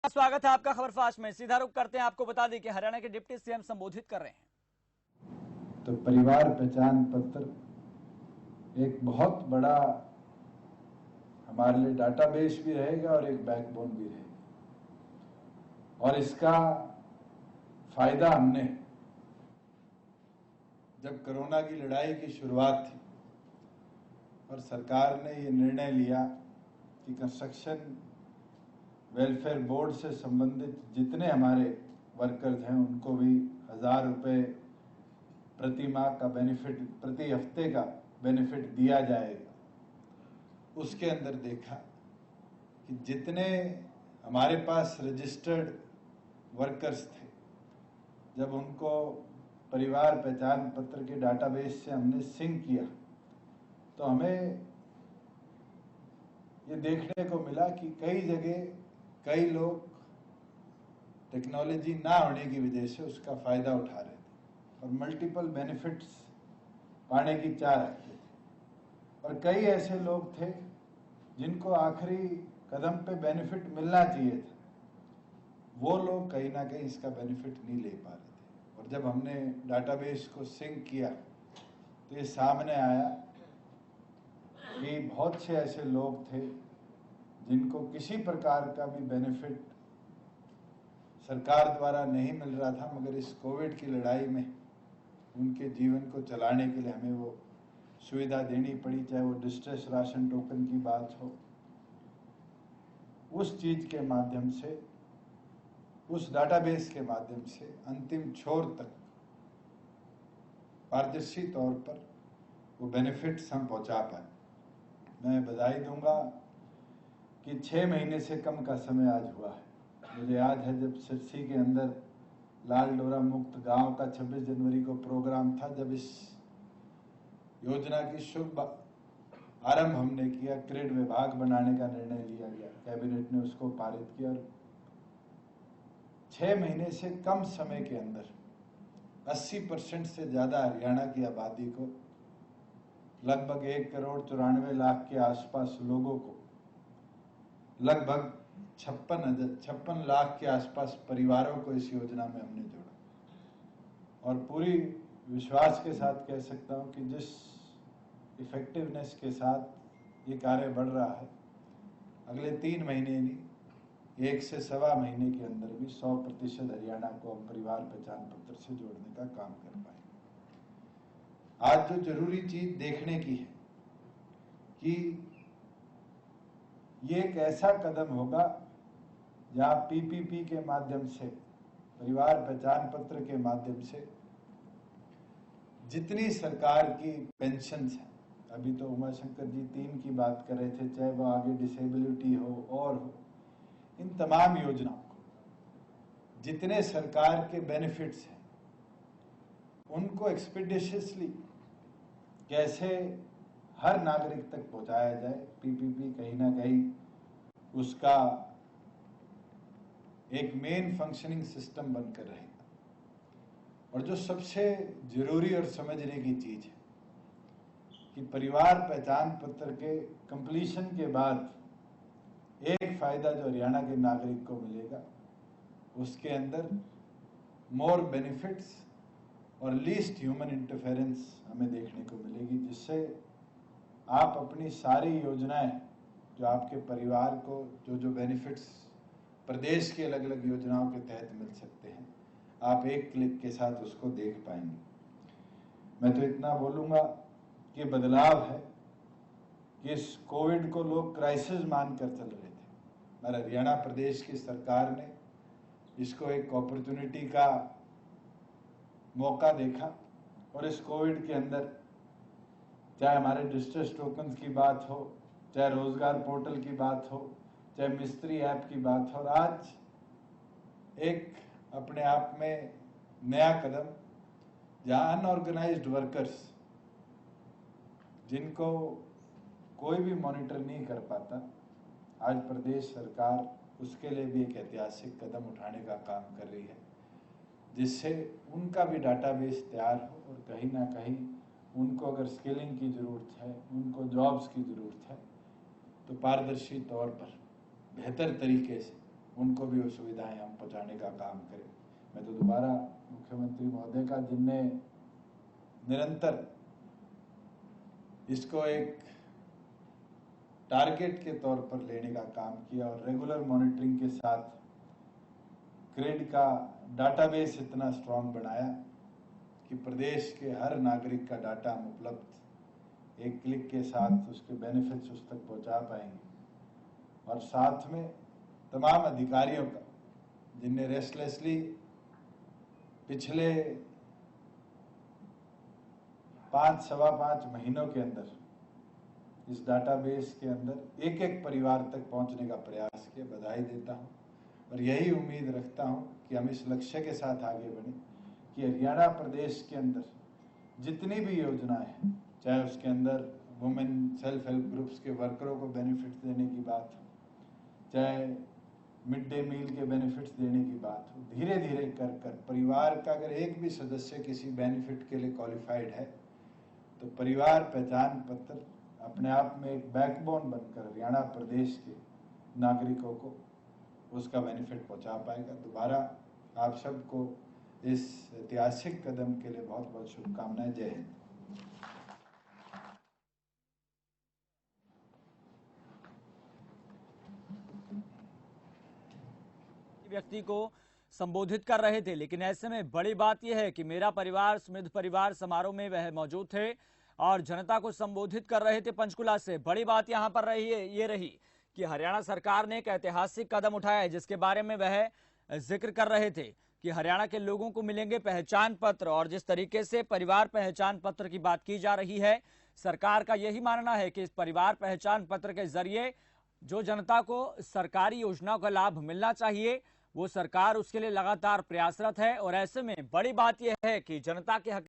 स्वागत है आपका खबरफाश में। सीधा रुख करते हैं, आपको बता दें कि हरियाणा के डिप्टी सीएम संबोधित कर रहे हैं। तो परिवार पहचान पत्र एक बहुत बड़ा हमारे लिए डाटाबेस भी रहेगा और एक बैकबोन भी रहेगा। और इसका फायदा हमने जब कोरोना की लड़ाई की शुरुआत थी और सरकार ने ये निर्णय लिया कि कंस्ट्रक्शन वेलफेयर बोर्ड से संबंधित जितने हमारे वर्कर्स हैं उनको भी 1000 रुपये प्रति माह का बेनिफिट, प्रति हफ्ते का बेनिफिट दिया जाएगा। उसके अंदर देखा कि जितने हमारे पास रजिस्टर्ड वर्कर्स थे, जब उनको परिवार पहचान पत्र के डाटाबेस से हमने सिंक किया तो हमें ये देखने को मिला कि कई जगह कई लोग टेक्नोलॉजी ना होने की वजह से उसका फायदा उठा रहे थे और मल्टीपल बेनिफिट्स पाने की चाह रखते थे। और कई ऐसे लोग थे जिनको आखिरी कदम पे बेनिफिट मिलना चाहिए था, वो लोग कहीं ना कहीं इसका बेनिफिट नहीं ले पा रहे थे। और जब हमने डाटाबेस को सिंक किया तो ये सामने आया कि बहुत से ऐसे लोग थे जिनको किसी प्रकार का भी बेनिफिट सरकार द्वारा नहीं मिल रहा था, मगर इस कोविड की लड़ाई में उनके जीवन को चलाने के लिए हमें वो सुविधा देनी पड़ी, चाहे वो डिस्ट्रेस राशन टोकन की बात हो। उस चीज के माध्यम से, उस डाटाबेस के माध्यम से अंतिम छोर तक पारदर्शी तौर पर वो बेनिफिट्स हम पहुंचा पाए। मैं बधाई दूंगा कि 6 महीने से कम का समय आज हुआ है। मुझे याद है जब सिरसी के अंदर लाल डोरा मुक्त गांव का 26 जनवरी को प्रोग्राम था, जब इस योजना की शुभ आरंभ हमने किया, क्रेड विभाग बनाने का निर्णय लिया गया, कैबिनेट ने उसको पारित किया और 6 महीने से कम समय के अंदर 80% से ज्यादा हरियाणा की आबादी को, लगभग 1,94,00,000 के आसपास लोगों को, लगभग 56 लाख के आसपास परिवारों को इस योजना में हमने जोड़ा। और पूरी विश्वास के साथ कह सकता हूं कि जिस इफेक्टिवनेस के साथ ये कार्य बढ़ रहा है, अगले 3 महीने नहीं, 1 से सवा महीने के अंदर भी 100% हरियाणा को हम परिवार पहचान पत्र से जोड़ने का काम कर पाएंगे। आज जो जरूरी चीज देखने की है कि ये एक ऐसा कदम होगा जहां पीपीपी के माध्यम से, परिवार पहचान पत्र के माध्यम से जितनी सरकार की पेंशन है, अभी तो उमाशंकर जी 3 की बात कर रहे थे, चाहे वो आगे डिसेबिलिटी हो और हो, इन तमाम योजनाओं को जितने सरकार के बेनिफिट्स हैं उनको एक्सपीडिशियसली कैसे हर नागरिक तक पहुंचाया जाए। पीपीपी कहीं ना कहीं उसका एक मेन फंक्शनिंग सिस्टम बनकर रहेगा। और जो सबसे जरूरी और समझने की चीज है कि परिवार पहचान पत्र के कंप्लीशन के बाद एक फायदा जो हरियाणा के नागरिक को मिलेगा, उसके अंदर मोर बेनिफिट्स और लीस्ट ह्यूमन इंटरफेरेंस हमें देखने को मिलेगी, जिससे आप अपनी सारी योजनाएं जो आपके परिवार को जो बेनिफिट्स प्रदेश की अलग अलग योजनाओं के तहत मिल सकते हैं, आप एक क्लिक के साथ उसको देख पाएंगे। मैं तो इतना बोलूंगा कि बदलाव है कि इस कोविड को लोग क्राइसिस मानकर चल रहे थे, मगर हरियाणा प्रदेश की सरकार ने इसको एक अपॉर्चुनिटी का मौका देखा और इस कोविड के अंदर, चाहे हमारे डिस्ट्रेस टोकन्स की बात हो, चाहे रोजगार पोर्टल की बात हो, चाहे मिस्त्री ऐप की बात हो, और आज एक अपने आप में नया कदम जहां अनऑर्गेनाइज्ड वर्कर्स, जिनको कोई भी मॉनिटर नहीं कर पाता, आज प्रदेश सरकार उसके लिए भी एक ऐतिहासिक कदम उठाने का काम कर रही है, जिससे उनका भी डाटाबेस तैयार हो और कहीं ना कहीं उनको अगर स्किलिंग की ज़रूरत है, उनको जॉब्स की ज़रूरत है, तो पारदर्शी तौर पर बेहतर तरीके से उनको भी वो सुविधाएं हम पहुंचाने का काम करें। मैं तो दोबारा मुख्यमंत्री महोदय का, जिनने निरंतर इसको एक टारगेट के तौर पर लेने का काम किया और रेगुलर मॉनिटरिंग के साथ ग्रिड का डाटाबेस इतना स्ट्रांग बनाया कि प्रदेश के हर नागरिक का डाटा हम उपलब्ध एक क्लिक के साथ उसके बेनिफिट्स उस तक पहुंचा पाएंगे। और साथ में तमाम अधिकारियों का, जिनने रेस्टलेसली पिछले 5-सवा 5 महीनों के अंदर इस डाटाबेस के अंदर एक एक परिवार तक पहुंचने का प्रयास किया, बधाई देता हूं। और यही उम्मीद रखता हूं कि हम इस लक्ष्य के साथ आगे बढ़ें कि हरियाणा प्रदेश के अंदर जितनी भी योजनाएं हैं, चाहे उसके अंदर वुमेन सेल्फ हेल्प ग्रुप्स के वर्करों को बेनिफिट्स देने की बात हो, चाहे मिड डे मील के बेनिफिट्स देने की बात हो, धीरे धीरे कर परिवार का अगर एक भी सदस्य किसी बेनिफिट के लिए क्वालिफाइड है तो परिवार पहचान पत्र अपने आप में एक बैकबोन बनकर हरियाणा प्रदेश के नागरिकों को उसका बेनिफिट पहुंचा पाएगा। दोबारा आप सबको इस ऐतिहासिक कदम के लिए बहुत बहुत शुभकामनाएं। जय हिंद। व्यक्ति को संबोधित कर रहे थे, लेकिन ऐसे में बड़ी बात यह है कि मेरा परिवार समृद्ध परिवार समारोह में वह मौजूद थे और जनता को संबोधित कर रहे थे पंचकुला से। बड़ी बात यहां पर ये रही कि हरियाणा सरकार ने एक ऐतिहासिक कदम उठाया है, जिसके बारे में वह जिक्र कर रहे थे कि हरियाणा के लोगों को मिलेंगे पहचान पत्र। और जिस तरीके से परिवार पहचान पत्र की बात की जा रही है, सरकार का यही मानना है कि इस परिवार पहचान पत्र के जरिए जो जनता को सरकारी योजनाओं का लाभ मिलना चाहिए, वो सरकार उसके लिए लगातार प्रयासरत है। और ऐसे में बड़ी बात यह है कि जनता के हक